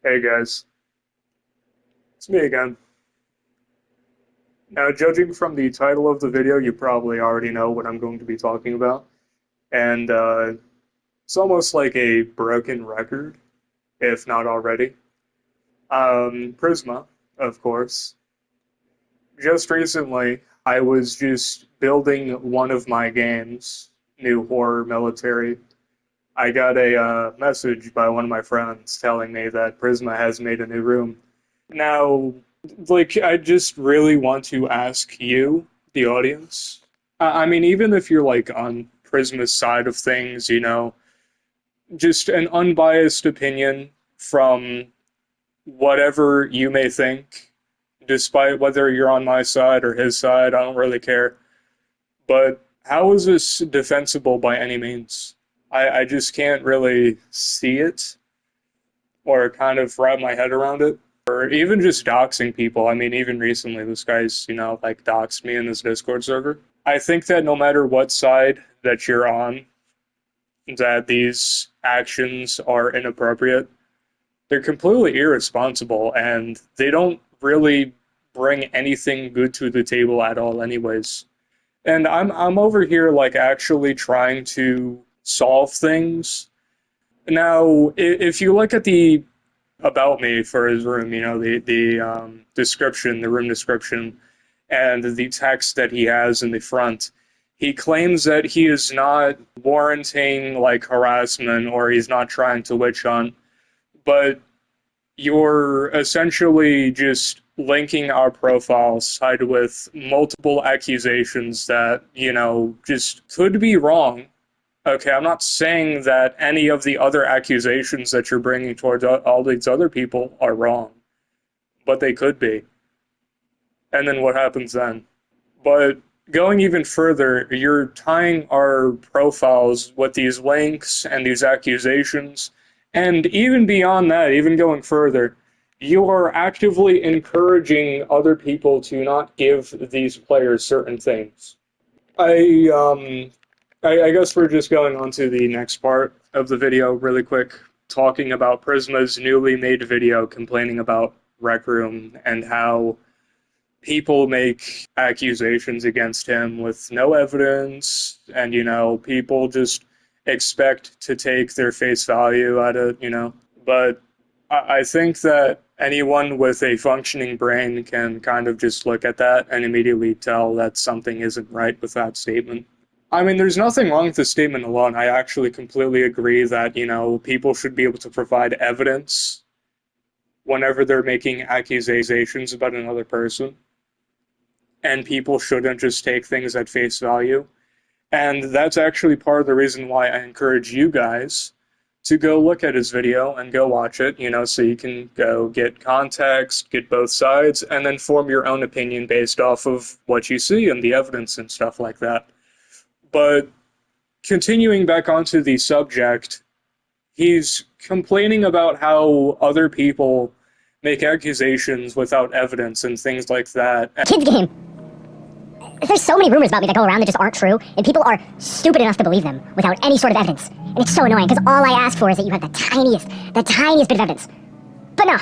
Hey guys, it's me again. Now, judging from the title of the video, you probably already know what I'm going to be talking about. And it's almost like a broken record, if not already. Prisma, of course. Just recently, I was just building one of my games, New Horror Military. I got a message by one of my friends telling me that Prisma has made a new room. Now, I just really want to ask you, the audience. I mean, even if you're like on Prisma's side of things, just an unbiased opinion from whatever you may think, despite whether you're on my side or his side, I don't really care. But how is this defensible by any means? I just can't really see it or kind of wrap my head around it. Or even just doxing people. I mean, even recently, this guy's, like doxed me in this Discord server. I think that no matter what side that you're on, that these actions are inappropriate. They're completely irresponsible, and they don't really bring anything good to the table at all anyways. And I'm over here, like, actually trying to solve things. Now, if you look at the about me for his room, the description, the room description, and the text that he has in the front. He claims that he is not warranting like harassment or he's not trying to witch hunt, but you're essentially just linking our profiles side with multiple accusations that, just could be wrong. Okay, I'm not saying that any of the other accusations that you're bringing towards all these other people are wrong, but they could be. And then what happens then? But going even further, you're tying our profiles with these links and these accusations, and even beyond that, even going further, you are actively encouraging other people to not give these players certain things. I guess we're just going on to the next part of the video really quick, talking about Prisma's newly made video complaining about Rec Room and how people make accusations against him with no evidence, and, people just expect to take their face value at it. But I think that anyone with a functioning brain can kind of just look at that and immediately tell that something isn't right with that statement. I mean, there's nothing wrong with the statement alone. I actually completely agree that, people should be able to provide evidence whenever they're making accusations about another person. And people shouldn't just take things at face value. And that's actually part of the reason why I encourage you guys to go look at his video and go watch it, so you can go get context, get both sides, and then form your own opinion based off of what you see and the evidence and stuff like that. But continuing back onto the subject, he's complaining about how other people make accusations without evidence and things like that. Kids game. There's so many rumors about me that go around that just aren't true, and people are stupid enough to believe them without any sort of evidence. And it's so annoying, because all I ask for is that you have the tiniest bit of evidence. But no.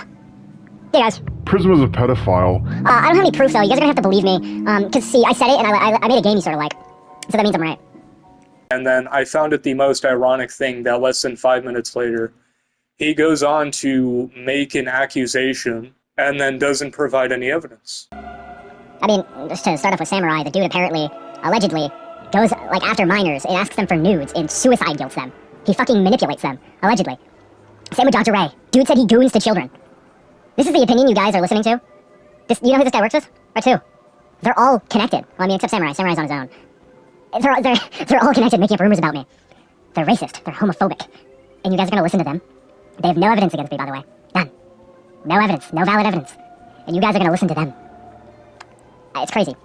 Hey guys. Prisma's a pedophile. I don't have any proof though, you guys are gonna have to believe me. Cause see, I said it and I made a game you sort of like. So that means I'm right. And then I found it the most ironic thing that less than 5 minutes later, he goes on to make an accusation and then doesn't provide any evidence. I mean, just to start off with Samurai, the dude apparently, allegedly, goes, after minors and asks them for nudes and suicide guilts them. He fucking manipulates them, allegedly. Same with Dr. Ray. Dude said he goons to children. This is the opinion you guys are listening to? You know who this guy works with? Or two? They're all connected. Well, I mean, except Samurai. Samurai's on his own. They're all connected making up rumors about me. They're racist. They're homophobic. And you guys are gonna listen to them? They have no evidence against me, by the way. None. No evidence. No valid evidence. And you guys are gonna listen to them. It's crazy.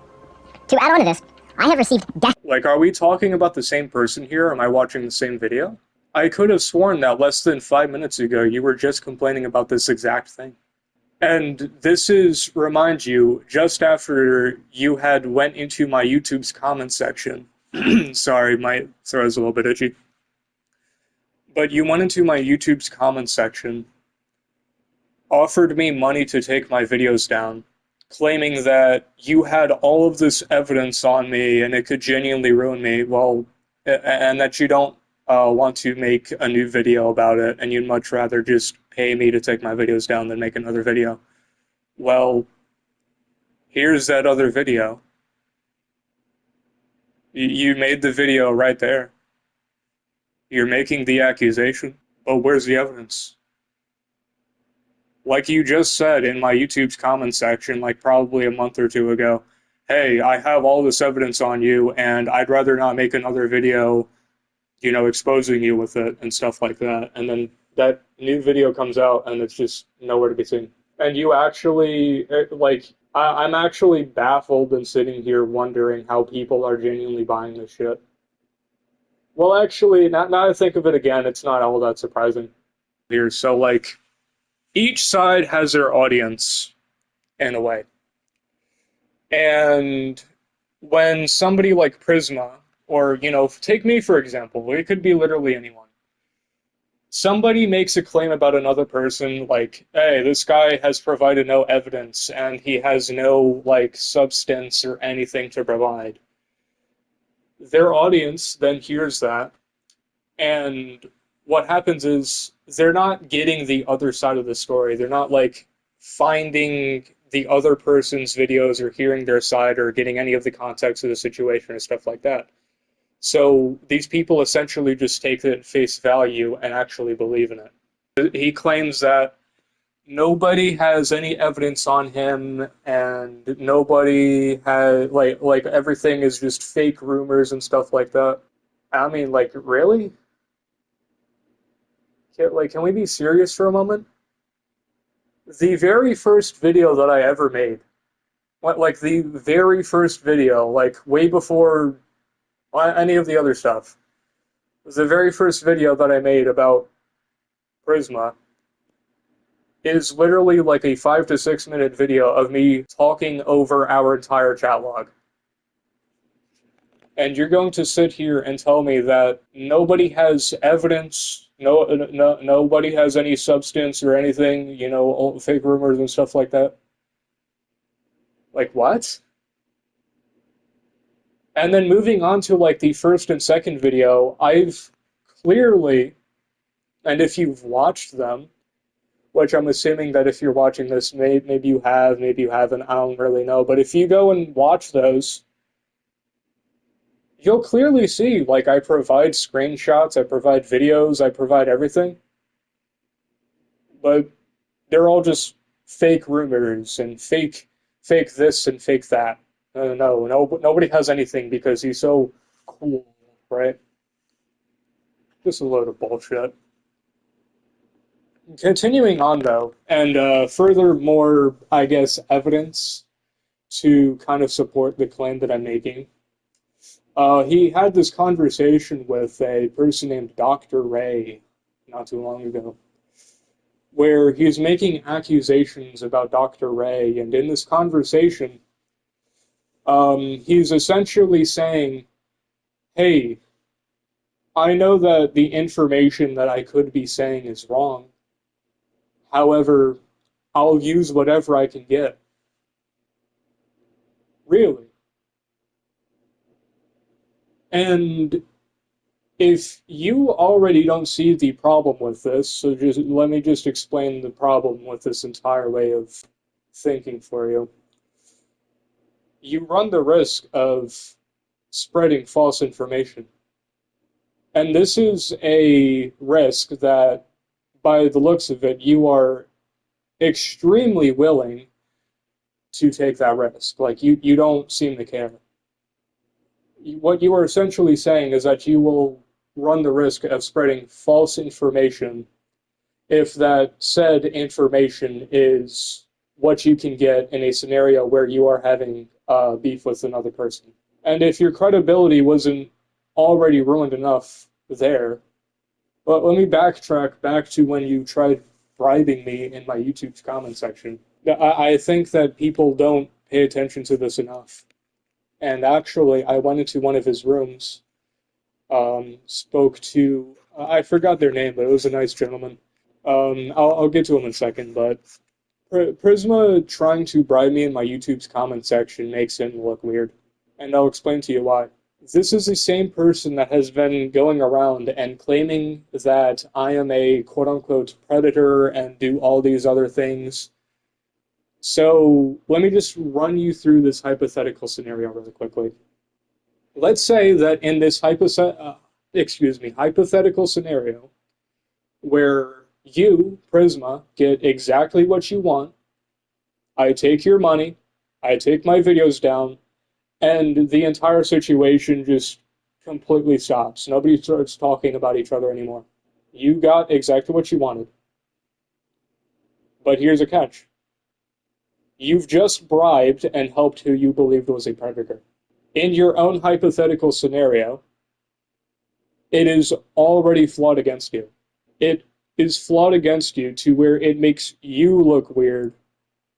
To add on to this, I have received death. Like, are we talking about the same person here? Am I watching the same video? I could have sworn that less than 5 minutes ago you were just complaining about this exact thing. And this is, remind you, just after you had went into my YouTube's comment section. Sorry, my throat's a little bit itchy. But you went into my YouTube's comment section offered me money to take my videos down, claiming that you had all of this evidence on me and it could genuinely ruin me, well, and that you don't want to make a new video about it and you'd much rather just pay me to take my videos down than make another video. Well, here's that other video. You made the video right there. You're making the accusation, but where's the evidence? Like you just said in my YouTube's comment section, like probably a month or two ago, hey, I have all this evidence on you, and I'd rather not make another video, exposing you with it and stuff like that. And then that new video comes out, and it's just nowhere to be seen. And you actually, I'm actually baffled and sitting here wondering how people are genuinely buying this shit. Well, actually, now I think of it again, it's not all that surprising here. So, like, each side has their audience in a way. And when somebody like Prisma, or, take me for example, it could be literally anyone. Somebody makes a claim about another person, like, hey, this guy has provided no evidence and he has no, like, substance or anything to provide. Their audience then hears that, and what happens is they're not getting the other side of the story. They're not like finding the other person's videos or hearing their side or getting any of the context of the situation or stuff like that. So these people essentially just take it at face value and actually believe in it. He claims that nobody has any evidence on him and nobody has like everything is just fake rumors and stuff like that. I mean, like, really? Can we be serious for a moment? The very first video that I ever made, like the very first video, like way before any of the other stuff, was the very first video that I made about Prisma is literally like a 5 to 6 minute video of me talking over our entire chat log. And you're going to sit here and tell me that nobody has evidence, nobody has any substance or anything, fake rumors and stuff like that? Like, what? And then moving on to like the first and second video, I've clearly, and if you've watched them, which I'm assuming that if you're watching this, maybe you have, maybe you haven't, I don't really know, but if you go and watch those, you'll clearly see, like, I provide screenshots, I provide videos, I provide everything. But they're all just fake rumors and fake this and fake that. No, nobody has anything because he's so cool, right? Just a load of bullshit. Continuing on, though, and furthermore, I guess, evidence to kind of support the claim that I'm making. He had this conversation with a person named Dr. Ray not too long ago, where he's making accusations about Dr. Ray, and in this conversation, he's essentially saying, hey, I know that the information that I could be saying is wrong. However, I'll use whatever I can get. Really? And if you already don't see the problem with this, so just let me just explain the problem with this entire way of thinking for you. You run the risk of spreading false information. And this is a risk that, by the looks of it, you are extremely willing to take that risk. Like, you don't seem to care. What you are essentially saying is that you will run the risk of spreading false information if that said information is what you can get in a scenario where you are having beef with another person. And if your credibility wasn't already ruined enough there, but let me backtrack back to when you tried bribing me in my YouTube comment section. I think that people don't pay attention to this enough. And actually, I went into one of his rooms, spoke to, I forgot their name, but it was a nice gentleman. I'll get to him in a second, but Prisma trying to bribe me in my YouTube's comment section makes him look weird, and I'll explain to you why. This is the same person that has been going around and claiming that I am a quote-unquote predator and do all these other things. So let me just run you through this hypothetical scenario really quickly. Let's say that in this hypothetical scenario where you, Prisma, get exactly what you want, I take your money, I take my videos down, and the entire situation just completely stops. Nobody starts talking about each other anymore. You got exactly what you wanted. But here's a catch. You've just bribed and helped who you believed was a predator. In your own hypothetical scenario, it is already flawed against you. It is flawed against you to where it makes you look weird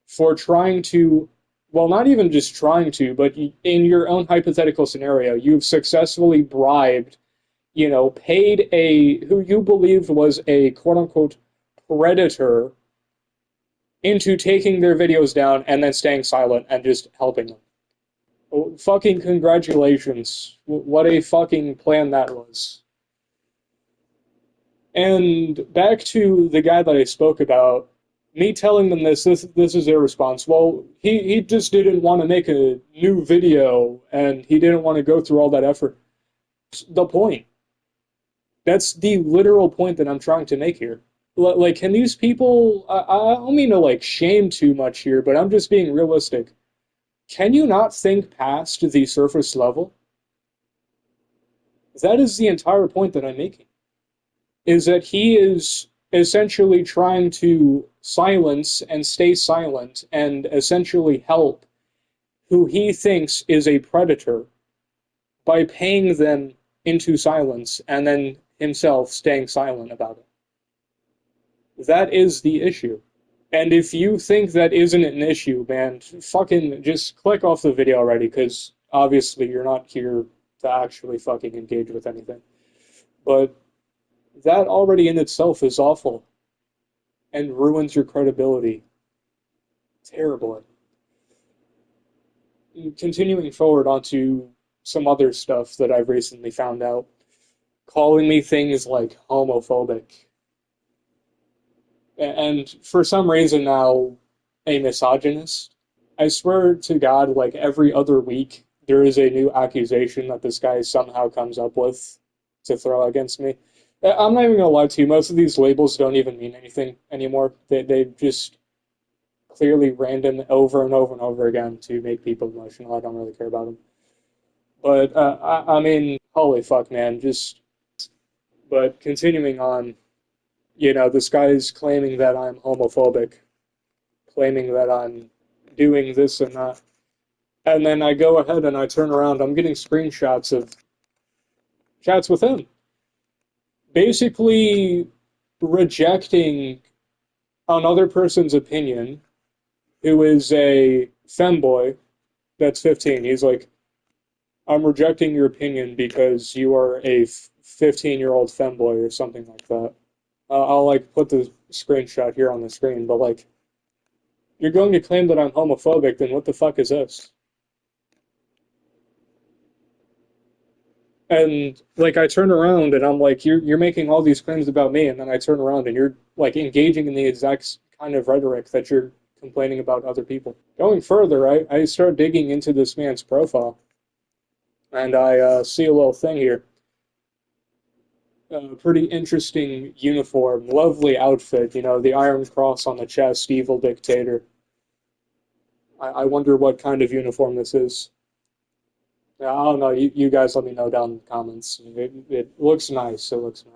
for trying to, well, not even just trying to, but in your own hypothetical scenario, you've successfully bribed, paid who you believed was a quote unquote predator into taking their videos down and then staying silent and just helping them. Oh, fucking congratulations. What a fucking plan that was. And back to the guy that I spoke about, me telling them this is their response. Well, he just didn't want to make a new video and he didn't want to go through all that effort. The point. That's the literal point that I'm trying to make here. Like, can these people? I don't mean to like shame too much here, but I'm just being realistic. Can you not think past the surface level? That is the entire point that I'm making. Is that he is essentially trying to silence and stay silent and essentially help who he thinks is a predator by paying them into silence and then himself staying silent about it. That is the issue. And if you think that isn't an issue, man, fucking just click off the video already, because obviously you're not here to actually fucking engage with anything. But that already in itself is awful and ruins your credibility terribly. Continuing forward onto some other stuff that I've recently found out, calling me things like homophobic, and for some reason now a misogynist. I swear to God, like every other week, there is a new accusation that this guy somehow comes up with to throw against me. I'm not even gonna lie to you, most of these labels don't even mean anything anymore. They just clearly random over and over and over again to make people emotional. I don't really care about them. But I mean, holy fuck, man! But continuing on, this guy's claiming that I'm homophobic, claiming that I'm doing this and that, and then I go ahead and I turn around. I'm getting screenshots of chats with him, basically rejecting another person's opinion, who is a femboy that's 15. He's like, I'm rejecting your opinion because you are a 15-year-old femboy or something like that. I'll like put the screenshot here on the screen, but like, you're going to claim that I'm homophobic, then what the fuck is this? And like, I turn around and I'm like, you're making all these claims about me, and then I turn around and you're like engaging in the exact kind of rhetoric that you're complaining about other people. Going further, I start digging into this man's profile, and I see a little thing here. Pretty interesting uniform, lovely outfit, the Iron Cross on the chest, evil dictator. I wonder what kind of uniform this is. I don't know. You guys let me know down in the comments. It looks nice. It looks nice.